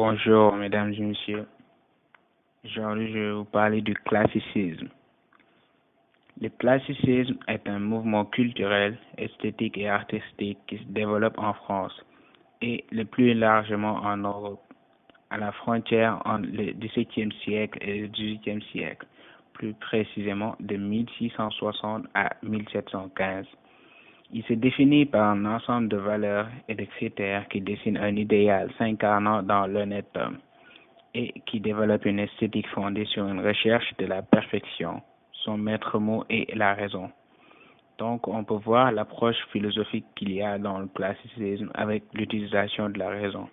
Bonjour, mesdames et messieurs. Aujourd'hui, je vais vous parler du classicisme. Le classicisme est un mouvement culturel, esthétique et artistique qui se développe en France et le plus largement en Europe, à la frontière entre le XVIIe siècle et le XVIIIe siècle, plus précisément de 1660 à 1715. Il se définit par un ensemble de valeurs et de critères qui dessinent un idéal s'incarnant dans l'honnête homme et qui développe une esthétique fondée sur une recherche de la perfection. Son maître mot est la raison. Donc, on peut voir l'approche philosophique qu'il y a dans le classicisme avec l'utilisation de la raison.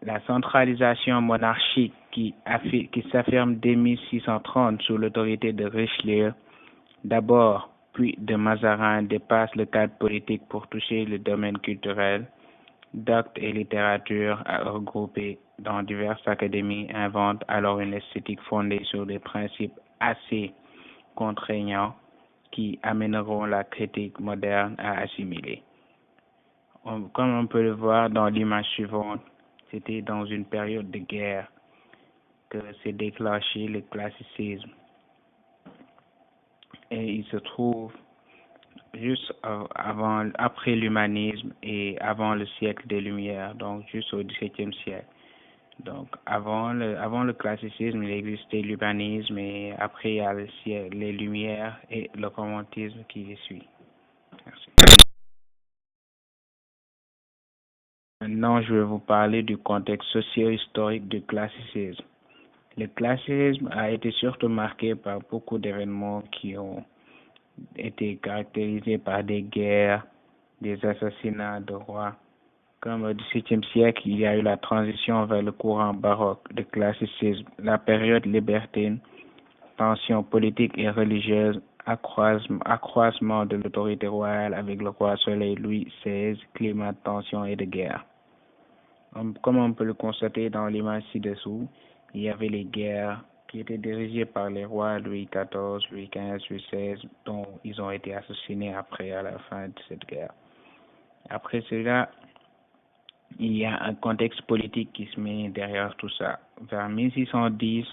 La centralisation monarchique qui s'affirme dès 1630 sous l'autorité de Richelieu, d'abord, puis de Mazarin, dépasse le cadre politique pour toucher le domaine culturel. D'actes et littérature regroupés dans diverses académies inventent alors une esthétique fondée sur des principes assez contraignants qui amèneront la critique moderne à assimiler. Comme on peut le voir dans l'image suivante, c'était dans une période de guerre que s'est déclenché le classicisme. Et il se trouve juste après l'humanisme et avant le siècle des Lumières, donc juste au XVIIe siècle. Donc avant le classicisme, il existait l'humanisme et après il y a les Lumières et le romantisme qui les suit. Merci. Maintenant, je vais vous parler du contexte socio-historique du classicisme. Le classicisme a été surtout marqué par beaucoup d'événements qui ont été caractérisés par des guerres, des assassinats de rois. Comme au XVIIe siècle, il y a eu la transition vers le courant baroque, le classicisme, la période libertine, tensions politiques et religieuses, accroissement de l'autorité royale avec le roi Soleil Louis XVI, climat de tension et de guerre. Comme on peut le constater dans l'image ci-dessous, il y avait les guerres qui étaient dirigées par les rois Louis XIV, Louis XV, Louis XVI, dont ils ont été assassinés après à la fin de cette guerre. Après cela, il y a un contexte politique qui se met derrière tout ça. Vers 1610,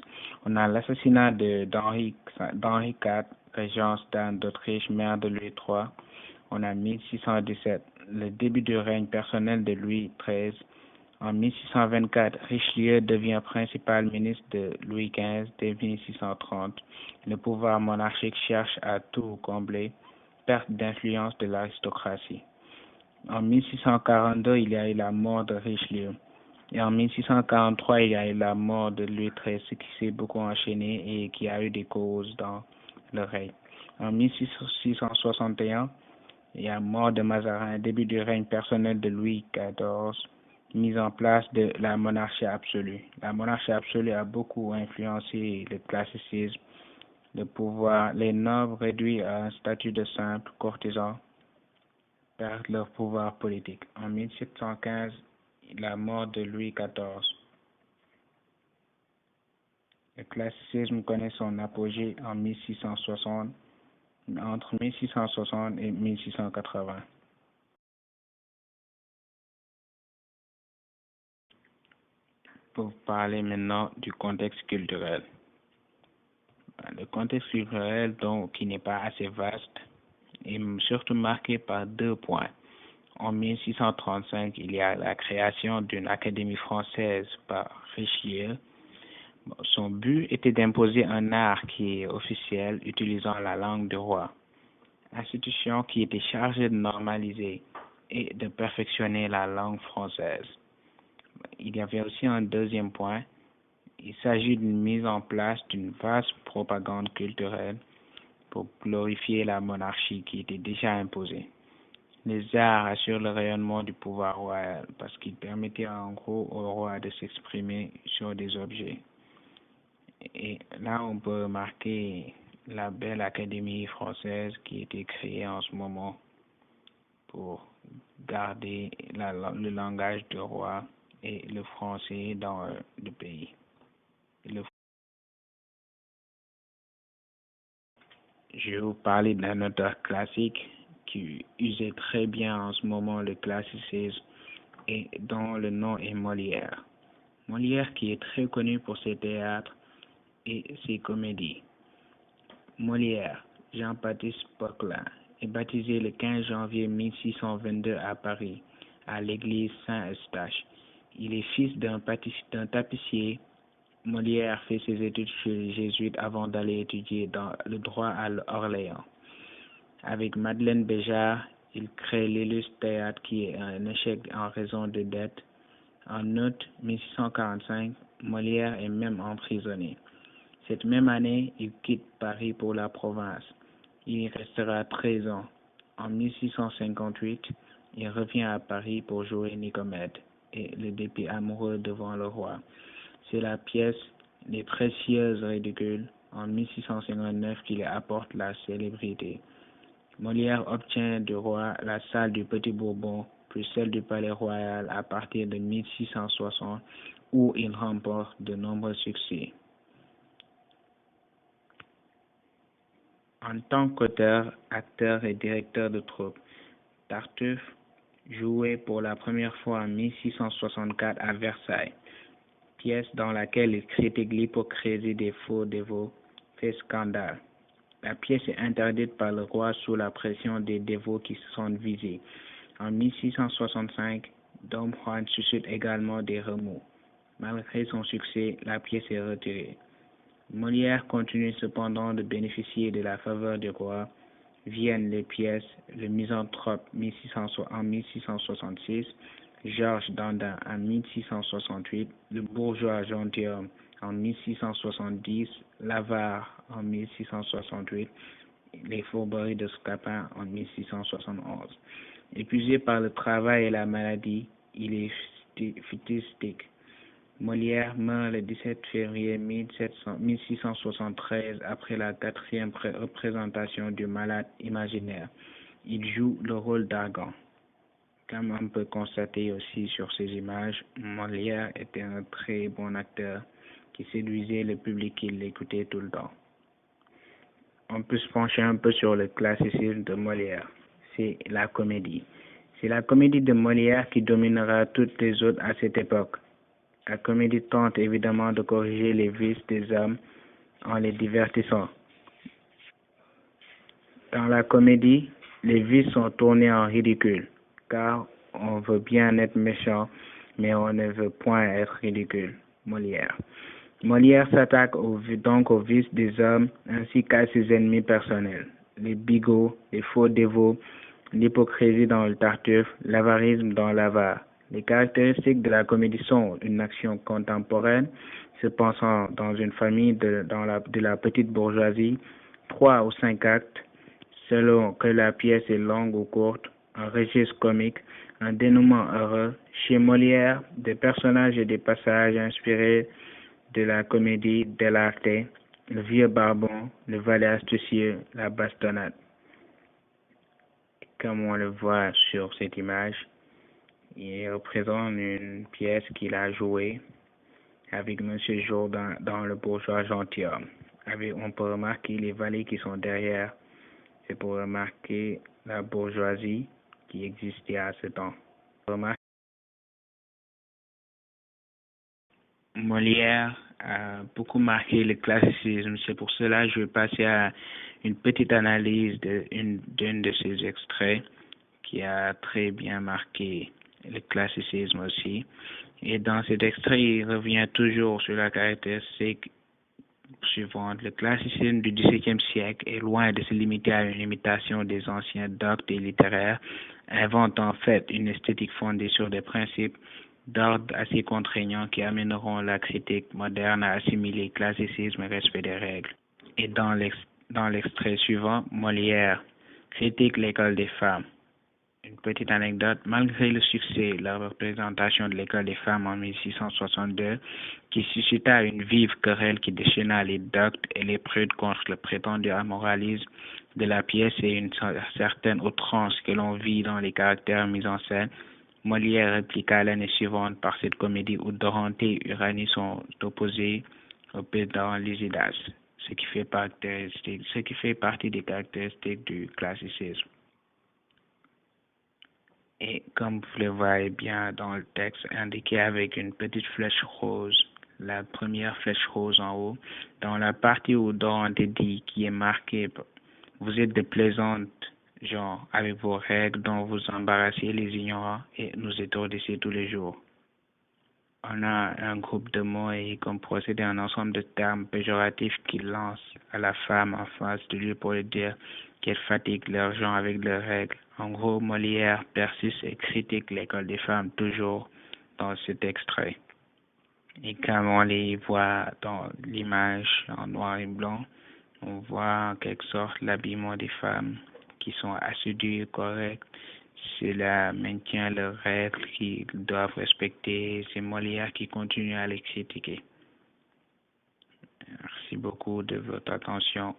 on a l'assassinat d'Henri IV, régence d'Anne d'Autriche, mère de Louis III. On a 1617, le début du règne personnel de Louis XIII. En 1624, Richelieu devient principal ministre de Louis XV dès 1630. Le pouvoir monarchique cherche à tout combler, perte d'influence de l'aristocratie. En 1642, il y a eu la mort de Richelieu. Et en 1643, il y a eu la mort de Louis XIII, ce qui s'est beaucoup enchaîné et qui a eu des causes dans le règne. En 1661, il y a la mort de Mazarin, début du règne personnel de Louis XIV, mise en place de la monarchie absolue. La monarchie absolue a beaucoup influencé le classicisme, le pouvoir, les nobles réduits à un statut de simples courtisans perdent leur pouvoir politique. En 1715, la mort de Louis XIV. Le classicisme connaît son apogée en 1660, entre 1660 et 1680. Pour parler maintenant du contexte culturel. Le contexte culturel, donc, qui n'est pas assez vaste, est surtout marqué par deux points. En 1635, il y a la création d'une académie française par Richelieu. Son but était d'imposer un art qui est officiel utilisant la langue du roi, institution qui était chargée de normaliser et de perfectionner la langue française. Il y avait aussi un deuxième point. Il s'agit d'une mise en place d'une vaste propagande culturelle pour glorifier la monarchie qui était déjà imposée. Les arts assurent le rayonnement du pouvoir royal parce qu'ils permettaient en gros au roi de s'exprimer sur des objets. Et là, on peut remarquer la belle académie française qui a été créée en ce moment pour garder le langage du roi et le français dans le pays. Je vais vous parler d'un auteur classique qui usait très bien en ce moment le classicisme et dont le nom est Molière. Molière, qui est très connu pour ses théâtres et ses comédies. Molière, Jean-Baptiste Poquelin, est baptisé le 15 janvier 1622 à Paris, à l'église Saint-Eustache. Il est fils d'un tapissier. Molière fait ses études chez les jésuites avant d'aller étudier dans le droit à Orléans. Avec Madeleine Béjart, il crée l'Illustre Théâtre qui est un échec en raison de dettes. En août 1645, Molière est même emprisonné. Cette même année, il quitte Paris pour la province. Il y restera 13 ans. En 1658, il revient à Paris pour jouer Nicomède et le dépit amoureux devant le roi. C'est la pièce Les Précieuses Ridicules en 1659 qui lui apporte la célébrité. Molière obtient du roi la salle du Petit Bourbon, puis celle du Palais Royal à partir de 1660, où il remporte de nombreux succès. En tant qu'auteur, acteur et directeur de troupe, Tartuffe jouait pour la première fois en 1664 à Versailles, pièce dans laquelle il critique l'hypocrisie des faux dévots, fait scandale. La pièce est interdite par le roi sous la pression des dévots qui sont visés. En 1665, Dom Juan suscite également des remous. Malgré son succès, la pièce est retirée. Molière continue cependant de bénéficier de la faveur du roi. Viennent les pièces Le Misanthrope en 1666, Georges Dandin en 1668, Le Bourgeois Gentilhomme en 1670, L'Avare en 1668, Les Fourberies de Scapin en 1671. Épuisé par le travail et la maladie, il est phthistique. Molière meurt le 17 février 1673 après la 4e représentation du Malade imaginaire. Il joue le rôle d'Argan. Comme on peut constater aussi sur ces images, Molière était un très bon acteur qui séduisait le public qui l'écoutait tout le temps. On peut se pencher un peu sur le classicisme de Molière. C'est la comédie. C'est la comédie de Molière qui dominera toutes les autres à cette époque. La comédie tente évidemment de corriger les vices des hommes en les divertissant. Dans la comédie, les vices sont tournés en ridicule, car on veut bien être méchant, mais on ne veut point être ridicule. Molière. Molière s'attaque donc aux vices des hommes ainsi qu'à ses ennemis personnels, les bigots, les faux dévots, l'hypocrisie dans le Tartuffe, l'avarisme dans l'Avare. Les caractéristiques de la comédie sont une action contemporaine, se passant dans une famille de la petite bourgeoisie, 3 ou 5 actes, selon que la pièce est longue ou courte, un registre comique, un dénouement heureux. Chez Molière, des personnages et des passages inspirés de la comédie dell'arte, le vieux barbon, le valet astucieux, la bastonnade. Comme on le voit sur cette image, il représente une pièce qu'il a jouée avec M. Jourdain dans Le Bourgeois Gentilhomme. On peut remarquer les valets qui sont derrière. C'est pour remarquer la bourgeoisie qui existait à ce temps. Molière a beaucoup marqué le classicisme. C'est pour cela que je vais passer à une petite analyse d'un de ses extraits qui a très bien marqué le classicisme aussi. Et dans cet extrait, il revient toujours sur la caractéristique suivante. Le classicisme du XVIIe siècle est loin de se limiter à une imitation des anciens dogmes littéraires, invente en fait une esthétique fondée sur des principes d'ordre assez contraignants qui amèneront la critique moderne à assimiler classicisme et respect des règles. Et dans l'extrait suivant, Molière critique l'école des femmes. Une petite anecdote, malgré le succès de la représentation de l'école des femmes en 1662, qui suscita une vive querelle qui déchaîna les doctes et les prudes contre le prétendu amoralisme de la pièce et une certaine outrance que l'on vit dans les caractères mis en scène, Molière répliqua l'année suivante par cette comédie où Dorothée et Uranie sont opposés au pédant Lycidas, ce qui fait partie des caractéristiques du classicisme. Et comme vous le voyez bien dans le texte, indiqué avec une petite flèche rose, la première flèche rose en haut, dans la partie où on te dit qui est marqué, vous êtes de plaisantes, genre avec vos règles dont vous embarrassez les ignorants et nous étourdissez tous les jours. On a un groupe de mots et comme procédé un ensemble de termes péjoratifs qui lancent à la femme en face de lui pour lui dire qu'elle fatigue leurs gens avec leurs règles. En gros, Molière persiste et critique l'école des femmes toujours dans cet extrait. Et comme on les voit dans l'image en noir et blanc, on voit en quelque sorte l'habillement des femmes qui sont assidues et correctes. Cela maintient leurs règles qu'ils doivent respecter. C'est Molière qui continue à les critiquer. Merci beaucoup de votre attention.